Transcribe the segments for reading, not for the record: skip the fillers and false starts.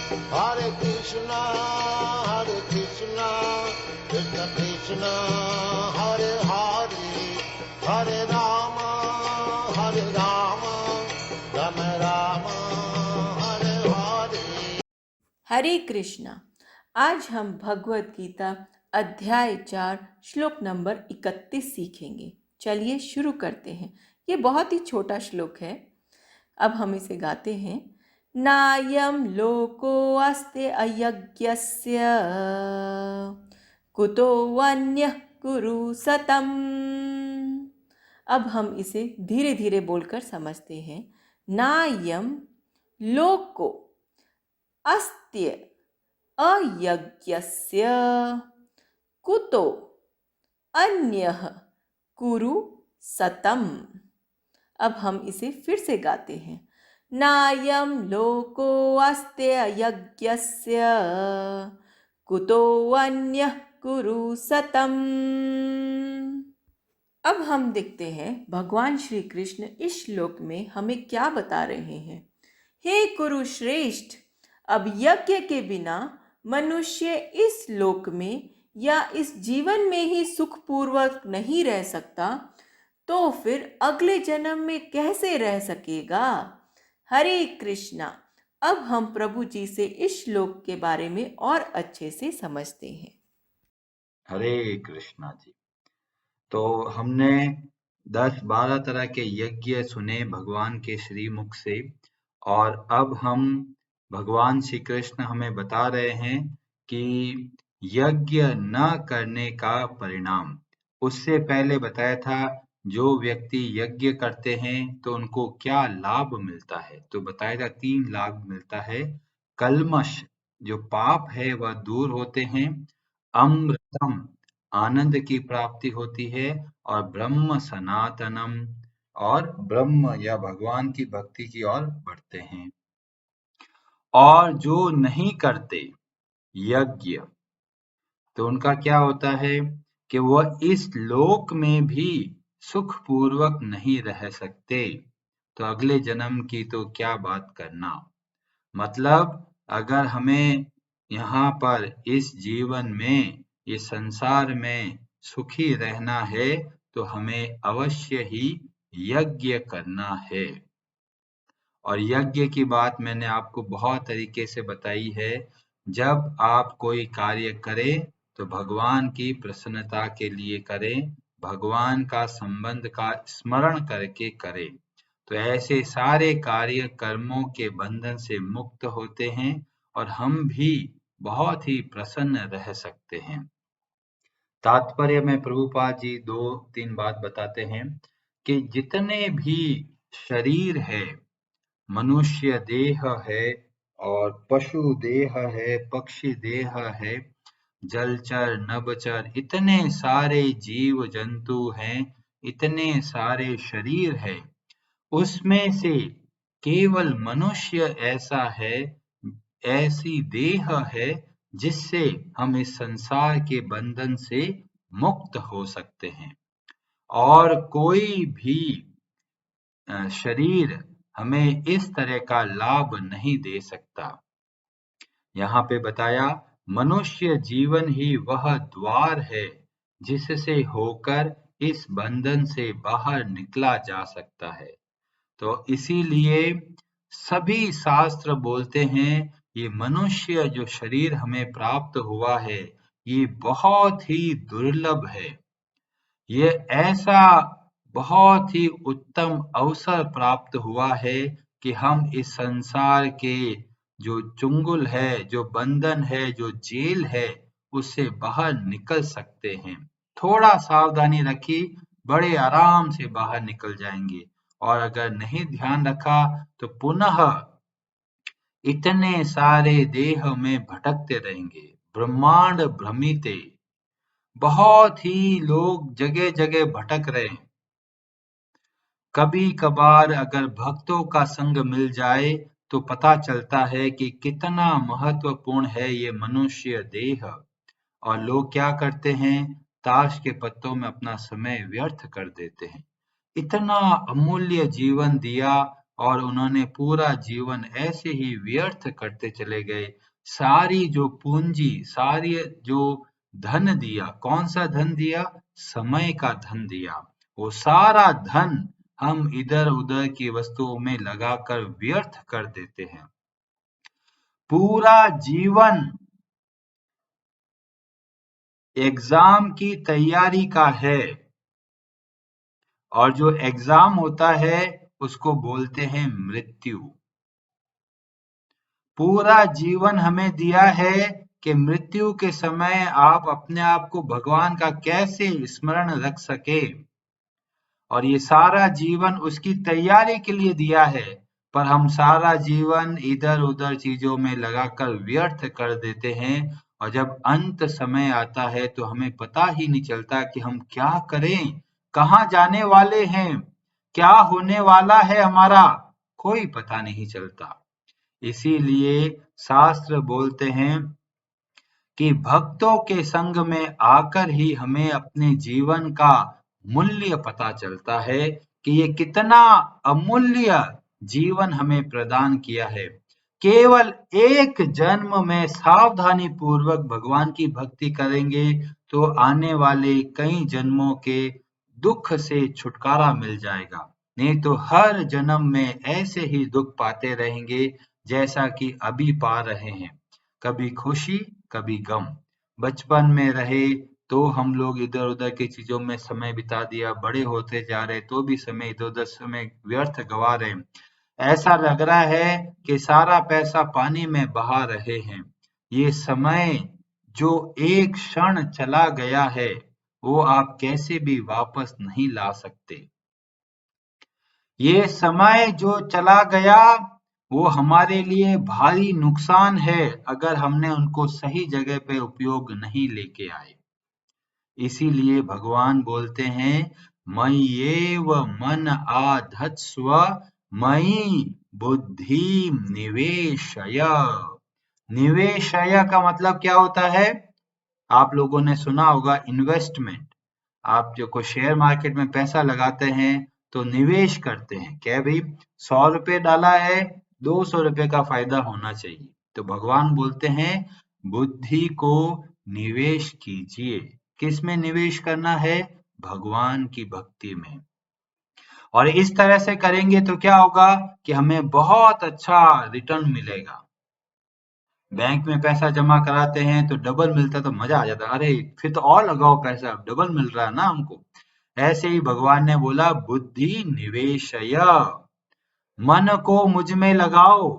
Hare Krishna, Krishna Krishna, Hare Hare, Hare Rama, Rama Rama, Hare Hare. हरे कृष्णा। आज हम भगवत गीता अध्याय 4 श्लोक नंबर 31 सीखेंगे। चलिए शुरू करते हैं। ये बहुत ही छोटा श्लोक है। अब हम इसे गाते हैं। नायं लोको अस्ति अयज्ञस्य कुतो वन्यः कुरु सतम्। अब हम इसे धीरे धीरे बोलकर समझते हैं। नायं लोको अस्ति अयज्ञस्य कुतो अन्यः कुरु सतम्। अब हम इसे फिर से गाते हैं। नायं लोको अस्ति अयज्ञस्य कुतो अन्यः कुरु सतम्। अब हम देखते हैं भगवान श्री कृष्ण इस श्लोक में हमें क्या बता रहे हैं। हे कुरुश्रेष्ठ, अब यज्ञ के बिना मनुष्य इस लोक में या इस जीवन में ही सुखपूर्वक नहीं रह सकता, तो फिर अगले जन्म में कैसे रह सकेगा। हरे कृष्णा। अब हम प्रभु जी से इस श्लोक के बारे में और अच्छे से समझते हैं। हरे कृष्णा जी। तो हमने 10-12 तरह के यज्ञ सुने भगवान के श्रीमुख से, और अब हम भगवान श्री कृष्ण हमें बता रहे हैं कि यज्ञ न करने का परिणाम। उससे पहले बताया था जो व्यक्ति यज्ञ करते हैं तो उनको क्या लाभ मिलता है। तो बताया था 3 लाभ मिलता है। कल्मश, जो पाप है वह दूर होते हैं। अमृतम, आनंद की प्राप्ति होती है। और ब्रह्म सनातनम, और ब्रह्म या भगवान की भक्ति की ओर बढ़ते हैं। और जो नहीं करते यज्ञ, तो उनका क्या होता है कि वह इस लोक में भी सुखपूर्वक नहीं रह सकते। तो अगले जन्म की तो क्या बात करना। मतलब अगर हमें यहाँ पर इस जीवन में, इस संसार में सुखी रहना है तो हमें अवश्य ही यज्ञ करना है। और यज्ञ की बात मैंने आपको बहुत तरीके से बताई है। जब आप कोई कार्य करें तो भगवान की प्रसन्नता के लिए करें, भगवान का संबंध का स्मरण करके करें। तो ऐसे सारे कार्य कर्मों के बंधन से मुक्त होते हैं और हम भी बहुत ही प्रसन्न रह सकते हैं। तात्पर्य में प्रभुपाद जी 2-3 बात बताते हैं कि जितने भी शरीर है, मनुष्य देह है और पशु देह है, पक्षी देह है, जलचर नभचर, इतने सारे जीव जंतु हैं, इतने सारे शरीर है, उसमें से केवल मनुष्य ऐसा है, ऐसी देह है जिससे हम इस संसार के बंधन से मुक्त हो सकते हैं। और कोई भी शरीर हमें इस तरह का लाभ नहीं दे सकता। यहाँ पे बताया मनुष्य जीवन ही वह द्वार है जिससे होकर इस बंधन से बाहर निकला जा सकता है। तो इसीलिए सभी शास्त्र बोलते हैं ये मनुष्य जो शरीर हमें प्राप्त हुआ है ये बहुत ही दुर्लभ है। ये ऐसा बहुत ही उत्तम अवसर प्राप्त हुआ है कि हम इस संसार के जो चुंगल है, जो बंधन है, जो जेल है, उससे बाहर निकल सकते हैं। थोड़ा सावधानी रखी, बड़े आराम से बाहर निकल जाएंगे। और अगर नहीं ध्यान रखा तो पुनः इतने सारे देह में भटकते रहेंगे। ब्रह्मांड भ्रमिते, बहुत ही लोग जगह जगह भटक रहे हैं। कभी कभार अगर भक्तों का संग मिल जाए तो पता चलता है कि कितना महत्वपूर्ण है ये मनुष्य देह। और लोग क्या करते हैं, ताश के पत्तों में अपना समय व्यर्थ कर देते हैं। इतना अमूल्य जीवन दिया, और उन्होंने पूरा जीवन ऐसे ही व्यर्थ करते चले गए। सारी जो पूंजी, सारी जो धन दिया, कौन सा धन दिया? समय का धन दिया। वो सारा धन हम इधर उधर की वस्तुओं में लगाकर व्यर्थ कर देते हैं। पूरा जीवन एग्जाम की तैयारी का है, और जो एग्जाम होता है उसको बोलते हैं मृत्यु। पूरा जीवन हमें दिया है कि मृत्यु के समय आप अपने आप को भगवान का कैसे स्मरण रख सके, और ये सारा जीवन उसकी तैयारी के लिए दिया है, पर हम सारा जीवन इधर उधर चीजों में लगाकर व्यर्थ कर देते हैं, और जब अंत समय आता है तो हमें पता ही नहीं चलता कि हम क्या करें, कहाँ जाने वाले हैं, क्या होने वाला है हमारा, कोई पता नहीं चलता। इसीलिए शास्त्र बोलते हैं कि भक्तों के संग में आकर ही हमें अपने जीवन का मूल्य पता चलता है कि ये कितना अमूल्य जीवन हमें प्रदान किया है। केवल एक जन्म में सावधानी पूर्वक भगवान की भक्ति करेंगे तो आने वाले कई जन्मों के दुख से छुटकारा मिल जाएगा, नहीं तो हर जन्म में ऐसे ही दुख पाते रहेंगे जैसा कि अभी पा रहे हैं। कभी खुशी, कभी गम। बचपन में रहे तो हम लोग इधर उधर की चीजों में समय बिता दिया, बड़े होते जा रहे तो भी समय इधर उधर समय व्यर्थ गवा रहे, ऐसा लग रहा है कि सारा पैसा पानी में बहा रहे हैं। ये समय जो एक क्षण चला गया है वो आप कैसे भी वापस नहीं ला सकते। ये समय जो चला गया वो हमारे लिए भारी नुकसान है अगर हमने उनको सही जगह पे उपयोग नहीं लेके आए। इसीलिए भगवान बोलते हैं मय्येव मन आधत्स्व मयि बुद्धि निवेशय। निवेशय का मतलब क्या होता है? आप लोगों ने सुना होगा इन्वेस्टमेंट। आप जो कोई शेयर मार्केट में पैसा लगाते हैं तो निवेश करते हैं, क्या भाई 100 रुपए डाला है, 200 रुपए का फायदा होना चाहिए। तो भगवान बोलते हैं बुद्धि को निवेश कीजिए। किस में निवेश करना है? भगवान की भक्ति में। और इस तरह से करेंगे तो क्या होगा कि हमें बहुत अच्छा रिटर्न मिलेगा। बैंक में पैसा जमा कराते हैं तो डबल मिलता है तो मजा आ जाता है, अरे फिर तो और लगाओ पैसा, डबल मिल रहा है ना हमको। ऐसे ही भगवान ने बोला बुद्धि निवेशय, मन को मुझ में लगाओ,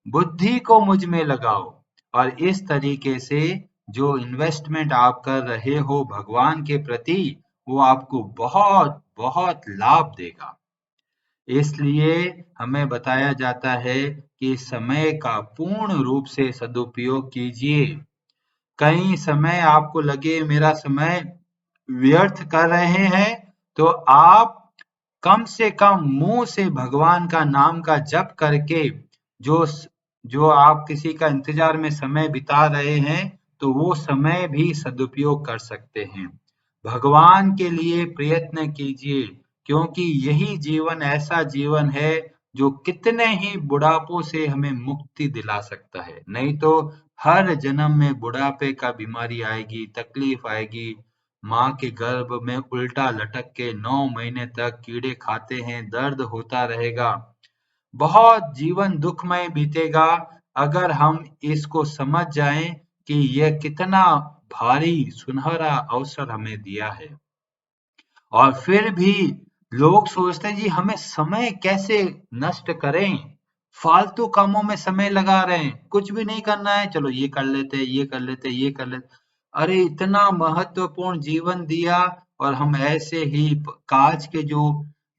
बुद्धि को मुझ में लगाओ, और इस तरीके से जो इन्वेस्टमेंट आप कर रहे हो भगवान के प्रति वो आपको बहुत बहुत लाभ देगा। इसलिए हमें बताया जाता है कि समय का पूर्ण रूप से सदुपयोग कीजिए। कहीं समय आपको लगे मेरा समय व्यर्थ कर रहे हैं तो आप कम से कम मुंह से भगवान का नाम का जप करके जो जो आप किसी का इंतजार में समय बिता रहे हैं तो वो समय भी सदुपयोग कर सकते हैं। भगवान के लिए प्रयत्न कीजिए, क्योंकि यही जीवन ऐसा जीवन है जो कितने ही बुढ़ापों से हमें मुक्ति दिला सकता है। नहीं तो हर जन्म में बुढ़ापे का बीमारी आएगी, तकलीफ आएगी, माँ के गर्भ में उल्टा लटक के 9 महीने तक कीड़े खाते हैं, दर्द होता रहेगा, बहुत जीवन दुखमय बीतेगा। अगर हम इसको समझ जाएं कि यह कितना भारी सुनहरा अवसर हमें दिया है, और फिर भी लोग सोचते हैं जी हमें समय कैसे नष्ट करें, फालतू कामों में समय लगा रहे हैं, कुछ भी नहीं करना है, चलो ये कर लेते ये कर लेते ये कर लेते। अरे इतना महत्वपूर्ण जीवन दिया और हम ऐसे ही कांच के जो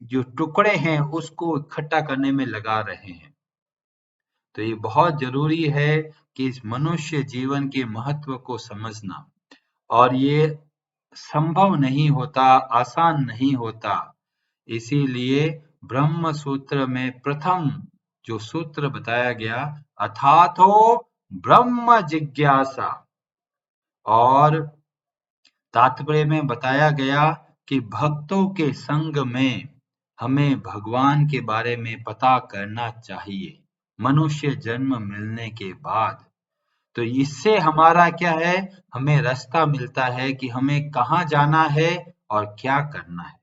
जो टुकड़े हैं उसको इकट्ठा करने में लगा रहे हैं। तो ये बहुत जरूरी है कि इस मनुष्य जीवन के महत्व को समझना, और ये संभव नहीं होता, आसान नहीं होता। इसीलिए ब्रह्म सूत्र में प्रथम जो सूत्र बताया गया अथातो ब्रह्म जिज्ञासा, और तात्पर्य में बताया गया कि भक्तों के संग में हमें भगवान के बारे में पता करना चाहिए मनुष्य जन्म मिलने के बाद। तो इससे हमारा क्या है, हमें रास्ता मिलता है कि हमें कहाँ जाना है और क्या करना है।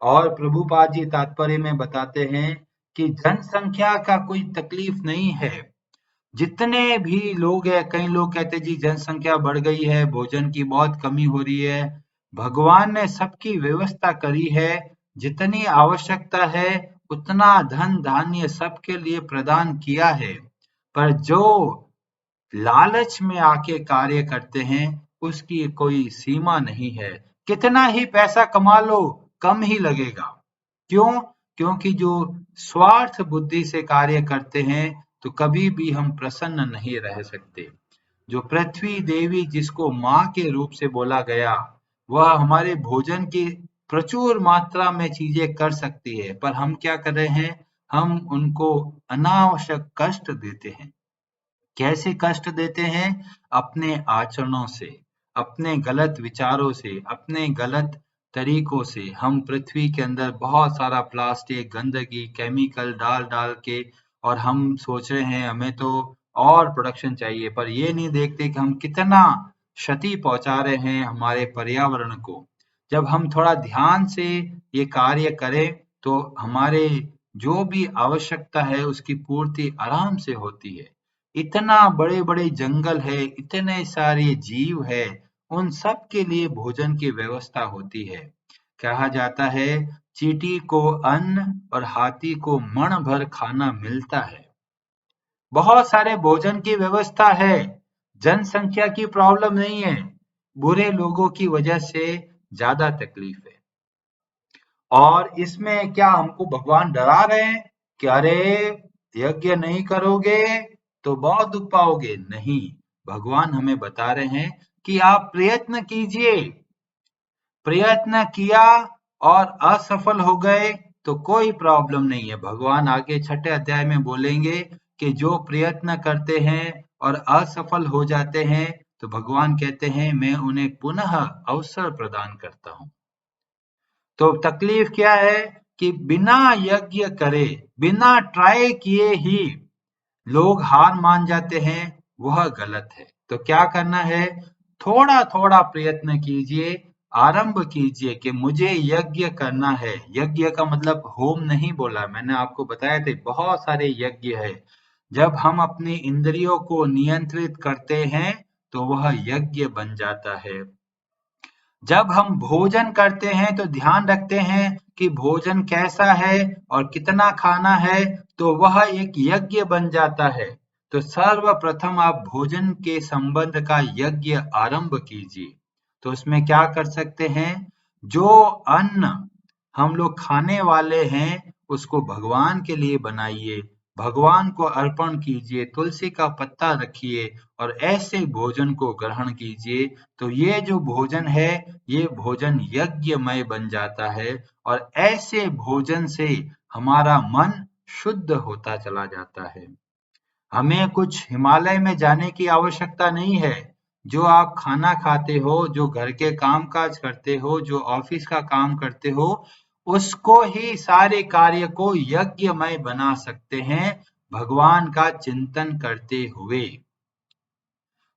और प्रभुपाद जी तात्पर्य में बताते हैं कि जनसंख्या का कोई तकलीफ नहीं है। जितने भी लोग हैं, कई लोग कहते जी जनसंख्या बढ़ गई है, भोजन की बहुत कमी हो रही है। भगवान ने सबकी व्यवस्था करी है, जितनी आवश्यकता है उतना धन धान्य सबके लिए प्रदान किया है। पर जो लालच में आके कार्य करते हैं उसकी कोई सीमा नहीं है। कितना ही पैसा कमा लो कम ही लगेगा। क्यों? क्योंकि जो स्वार्थ बुद्धि से कार्य करते हैं तो कभी भी हम प्रसन्न नहीं रह सकते। जो पृथ्वी देवी जिसको माँ के रूप से बोला गया, वह हमारे भोजन की प्रचुर मात्रा में चीजें कर सकती है, पर हम क्या कर रहे हैं, हम उनको अनावश्यक कष्ट देते हैं। कैसे कष्ट देते हैं? अपने आचरणों से, अपने गलत विचारों से, अपने गलत तरीकों से। हम पृथ्वी के अंदर बहुत सारा प्लास्टिक, गंदगी, केमिकल डाल डाल के, और हम सोच रहे हैं हमें तो और प्रोडक्शन चाहिए, पर ये नहीं देखते कि हम कितना क्षति पहुंचा रहे हैं हमारे पर्यावरण को। जब हम थोड़ा ध्यान से ये कार्य करें तो हमारे जो भी आवश्यकता है उसकी पूर्ति आराम से होती है। इतना बड़े बड़े जंगल है, इतने सारे जीव है, उन सब के लिए भोजन की व्यवस्था होती है। कहा जाता है चींटी को अन्न और हाथी को मण भर खाना मिलता है। बहुत सारे भोजन की व्यवस्था है, जनसंख्या की प्रॉब्लम नहीं है, बुरे लोगों की वजह से ज्यादा तकलीफ है। और इसमें क्या हमको भगवान डरा रहे हैं कि अरे यज्ञ नहीं करोगे तो बहुत दुख पाओगे? नहीं, भगवान हमें बता रहे हैं कि आप प्रयत्न कीजिए। प्रयत्न किया और असफल हो गए तो कोई प्रॉब्लम नहीं है। भगवान आगे 6 अध्याय में बोलेंगे कि जो प्रयत्न करते हैं और असफल हो जाते हैं तो भगवान कहते हैं मैं उन्हें पुनः अवसर प्रदान करता हूं। तो तकलीफ क्या है कि बिना यज्ञ करे, बिना ट्राई किए ही लोग हार मान जाते हैं, वह गलत है। तो क्या करना है? थोड़ा थोड़ा प्रयत्न कीजिए, आरंभ कीजिए कि मुझे यज्ञ करना है। यज्ञ का मतलब होम नहीं बोला, मैंने आपको बताया थे बहुत सारे यज्ञ है। जब हम अपनी इंद्रियों को नियंत्रित करते हैं तो वह यज्ञ बन जाता है। जब हम भोजन करते हैं तो ध्यान रखते हैं कि भोजन कैसा है और कितना खाना है, तो वह एक यज्ञ बन जाता है। तो सर्वप्रथम आप भोजन के संबंध का यज्ञ आरंभ कीजिए। तो उसमें क्या कर सकते हैं? जो अन्न हम लोग खाने वाले हैं उसको भगवान के लिए बनाइए, भगवान को अर्पण कीजिए, तुलसी का पत्ता रखिए और ऐसे भोजन को ग्रहण कीजिए। तो ये जो भोजन है ये भोजन यज्ञमय बन जाता है और ऐसे भोजन से हमारा मन शुद्ध होता चला जाता है। हमें कुछ हिमालय में जाने की आवश्यकता नहीं है। जो आप खाना खाते हो, जो घर के काम काज करते हो, जो ऑफिस का काम करते हो, उसको ही सारे कार्य को यज्ञमय बना सकते हैं भगवान का चिंतन करते हुए।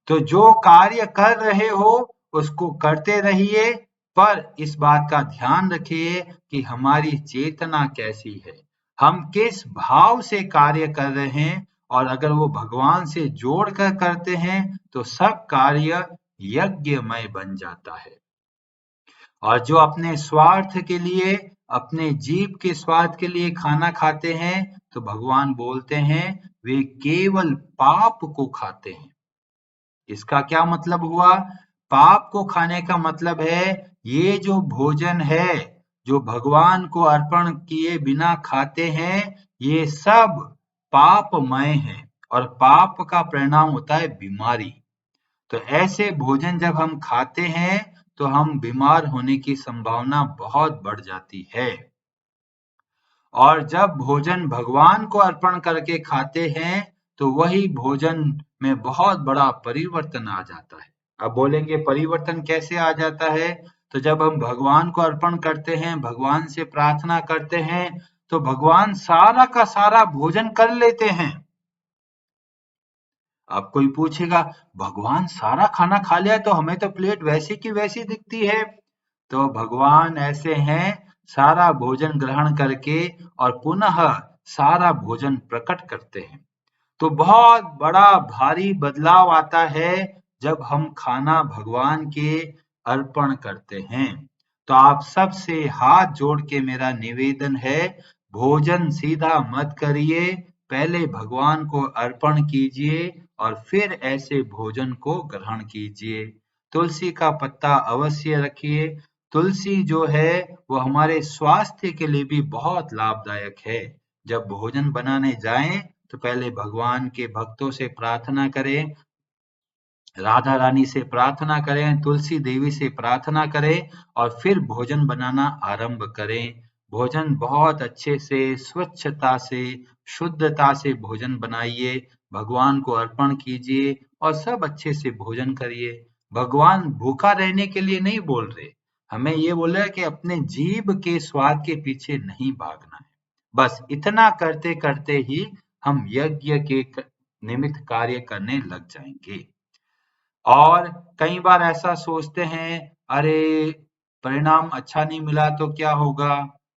तो जो कार्य कर रहे हो उसको करते रहिए, पर इस बात का ध्यान रखिए कि हमारी चेतना कैसी है, हम किस भाव से कार्य कर रहे हैं। और अगर वो भगवान से जोड़ कर करते हैं तो सब कार्य यज्ञमय बन जाता है। और जो अपने स्वार्थ के लिए, अपने जीव के स्वार्थ के लिए खाना खाते हैं तो भगवान बोलते हैं वे केवल पाप को खाते हैं। इसका क्या मतलब हुआ? पाप को खाने का मतलब है ये जो भोजन है जो भगवान को अर्पण किए बिना खाते हैं, ये सब पापमय है और पाप का परिणाम होता है बीमारी। तो ऐसे भोजन जब हम खाते हैं तो हम बीमार होने की संभावना बहुत बढ़ जाती है। और जब भोजन भगवान को अर्पण करके खाते हैं तो वही भोजन में बहुत बड़ा परिवर्तन आ जाता है। अब बोलेंगे परिवर्तन कैसे आ जाता है? तो जब हम भगवान को अर्पण करते हैं, भगवान से प्रार्थना करते हैं, तो भगवान सारा का सारा भोजन कर लेते हैं। अब कोई पूछेगा, भगवान सारा खाना खा लिया तो हमें तो प्लेट वैसी की वैसी दिखती है। तो भगवान ऐसे हैं, सारा भोजन ग्रहण करके और पुनः सारा भोजन प्रकट करते हैं। तो बहुत बड़ा भारी बदलाव आता है जब हम खाना भगवान के अर्पण करते हैं। तो आप सबसे हाथ जोड़ के मेरा निवेदन है, भोजन सीधा मत करिए, पहले भगवान को अर्पण कीजिए और फिर ऐसे भोजन को ग्रहण कीजिए। तुलसी का पत्ता अवश्य रखिए। तुलसी जो है वो हमारे स्वास्थ्य के लिए भी बहुत लाभदायक है। जब भोजन बनाने जाएं तो पहले भगवान के भक्तों से प्रार्थना करें, राधा रानी से प्रार्थना करें, तुलसी देवी से प्रार्थना करें और फिर भोजन बनाना आरंभ करें। भोजन बहुत अच्छे से, स्वच्छता से, शुद्धता से भोजन बनाइए, भगवान को अर्पण कीजिए और सब अच्छे से भोजन करिए। भगवान भूखा रहने के लिए नहीं बोल रहे, हमें ये बोल रहे हैं कि अपने जीभ के स्वाद के पीछे नहीं भागना है। बस इतना करते करते ही हम यज्ञ के निमित्त कार्य करने लग जाएंगे। और कई बार ऐसा सोचते हैं, अरे परिणाम अच्छा नहीं मिला तो क्या होगा।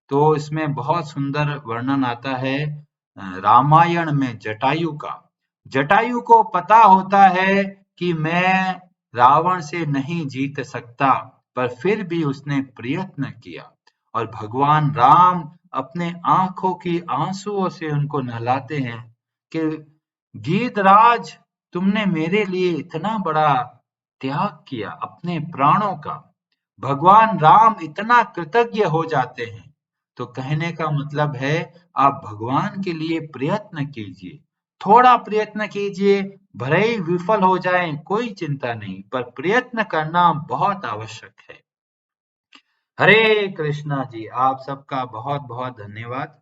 तो इसमें बहुत सुंदर वर्णन आता है रामायण में जटायु का। जटायु को पता होता है कि मैं रावण से नहीं जीत सकता, पर फिर भी उसने प्रयत्न किया और भगवान राम अपने आंखों की आंसुओं से उनको नहलाते हैं कि गीधराज, तुमने मेरे लिए इतना बड़ा त्याग किया, अपने प्राणों का। भगवान राम इतना कृतज्ञ हो जाते हैं। तो कहने का मतलब है, आप भगवान के लिए प्रयत्न कीजिए, थोड़ा प्रयत्न कीजिए, भले ही विफल हो जाए कोई चिंता नहीं, पर प्रयत्न करना बहुत आवश्यक है। हरे कृष्णा जी, आप सबका बहुत बहुत धन्यवाद।